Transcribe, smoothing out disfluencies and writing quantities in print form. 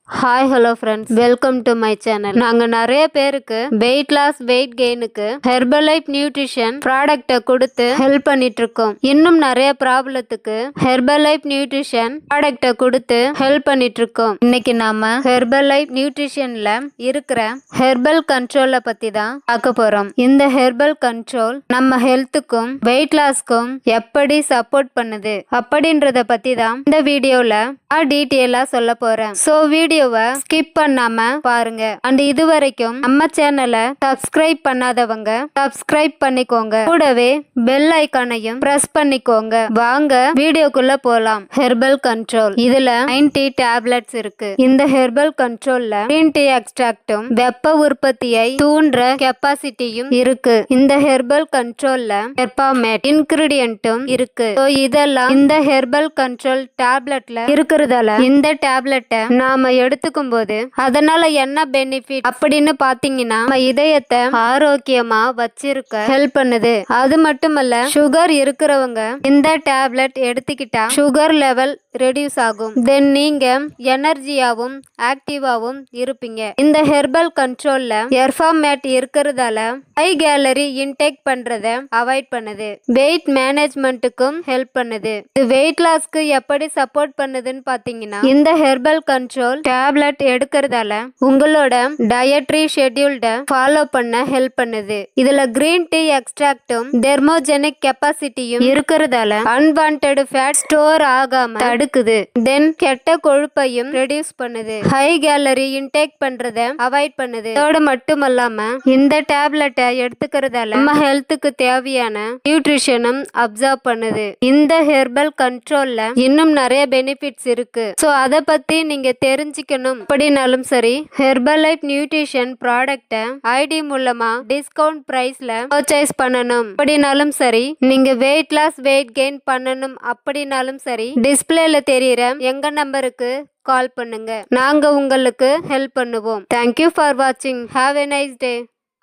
Hi hello friends, welcome to my channel. நாங்கள் நிறைய பேருக்கு வெயிட் லாஸ் வெயிட் கெயினுக்கு ஹெர்பலைஃப் நியூட்ரிஷன் ப்ராடக்டை கொடுத்து ஹெல்ப் பண்ணிட்டு இருக்கோம். இன்னும் நிறைய ப்ராப்ளத்துக்கு ஹெர்பலைஃப் நியூட்ரிஷன் ப்ராடக்டை கொடுத்து ஹெல்ப் பண்ணிட்டு இருக்கோம். இன்னைக்கு நாம ஹெர்பலைஃப் நியூட்ரிஷன்ல இருக்கிற ஹெர்பல் கண்ட்ரோலை பத்தி தான் பார்க்க போறோம். இந்த ஹெர்பல் கண்ட்ரோல் நம்ம ஹெல்த்துக்கும் வெயிட் லாஸ்க்கும் எப்படி சப்போர்ட் பண்ணுது அப்படின்றத பத்தி தான் இந்த வீடியோல டீட்டெயிலா சொல்ல போறேன். ஸோ வீடியோவை ஸ்கிப் பண்ணாம பாருங்க. அண்ட் இது வரைக்கும் நம்ம சேனலை சப்ஸ்கிரைப் பண்ணாதவங்க சப்ஸ்கிரைப் பண்ணிக்கோங்க. கூடவே பெல் ஐக்கானையும் பிரஸ் பண்ணிக்கோங்க. வாங்க வீடியோக்குள்ள போலாம். ஹெர்பல் கண்ட்ரோல் இதுல 90 டேப்லெட்ஸ் இருக்கு. இந்த ஹெர்பல் கண்ட்ரோல்ல கிரீன் டீ எக்ஸ்ட்ராக்டும் வெப்ப உற்பத்தியை தூண்டுற கெப்பாசிட்டியும் இருக்கு. இந்த ஹெர்பல் கண்ட்ரோல்ல ஹெர்பாமேட் இன்கிரிடியன்ட்டும் இருக்கு. இதெல்லாம் இந்த ஹெர்பல் கண்ட்ரோல் டேப்லெட்ல இருக்கிறதால இந்த டேப்லெட்டை நாம எடுத்துக்கும் போது அதனால என்ன பெனிஃபிட் அப்படின்னு பாத்தீங்கன்னா நம்ம இதயத்தை ஆரோக்கியமா வச்சிருக்க ஹெல்ப் பண்ணுது. அது மட்டுமல்ல, சுகர் இருக்கிறவங்க இந்த டேப்லெட் எடுத்துக்கிட்டா சுகர் லெவல் ரெடியூஸ் ஆகும். தென் நீங்க எனர்ஜியாவும் ஆக்டிவாவும் இருப்பீங்க. இந்த ஹெர்பல் கண்ட்ரோல்ல எர்ஃபாமேட் இருக்கிறதால ஹை கேலரி இன்டேக் பண்றத அவாய்ட் பண்ணுது. வெயிட் மேனேஜ்மெண்ட்டுக்கும் ஹெல்ப் பண்ணுது. இது வெயிட் லாஸ்க்கு எப்படி சப்போர்ட் பண்ணுதுன்னு பாத்தீங்கன்னா இந்த ஹெர்பல் கண்ட்ரோல் டேப்லெட் எடுக்கிறதால உங்களோட டயட்ரி ஷெட்யூல்ட ஃபாலோ பண்ண ஹெல்ப் பண்ணுது. இதுல கிரீன் டீ எக்ஸ்ட்ராக்டும் தெர்மோஜெனிக் கெப்பாசிட்டியும் இருக்கிறதால அன்வான்டட் ஃபேட் ஸ்டோர் ஆகாம தடுக்குது. தென் கெட்ட கொழுப்பையும் ரெடியூஸ் பண்ணுது. ஹை கேலரி இன்டேக் பண்றத அவாய்ட் பண்ணுது. இதோட மட்டுமல்லாம இந்த டேப்லெட்டை எடுத்துக்கிறதால நம்ம ஹெல்த்துக்கு தேவையான நியூட்ரிஷனும் அப்சர்வ் பண்ணுது. இந்த ஹெர்பல் கண்ட்ரோல்ல இன்னும் நிறைய பெனிஃபிட்ஸ் இருக்கு. சோ அத பத்தி நீங்க தெரிஞ்சுக்கணும் அப்படின்னாலும் சரி, ஹெர்பலைஃப் நியூட்ரிஷன் ப்ராடக்ட ஐடி மூலமா டிஸ்கவுண்ட் பிரைஸ்ல பர்ச்சேஸ் பண்ணணும் அப்படின்னாலும் சரி, நீங்க வெயிட் லாஸ் வெயிட் கெயின் பண்ணணும் அப்படின்னாலும் சரி, டிஸ்பிளேல தெரியுற எங்க நம்பருக்கு கால் பண்ணுங்க. நாங்க உங்களுக்கு ஹெல்ப் பண்ணுவோம். தேங்க்யூ ஃபார் வாட்சிங். Have a nice day.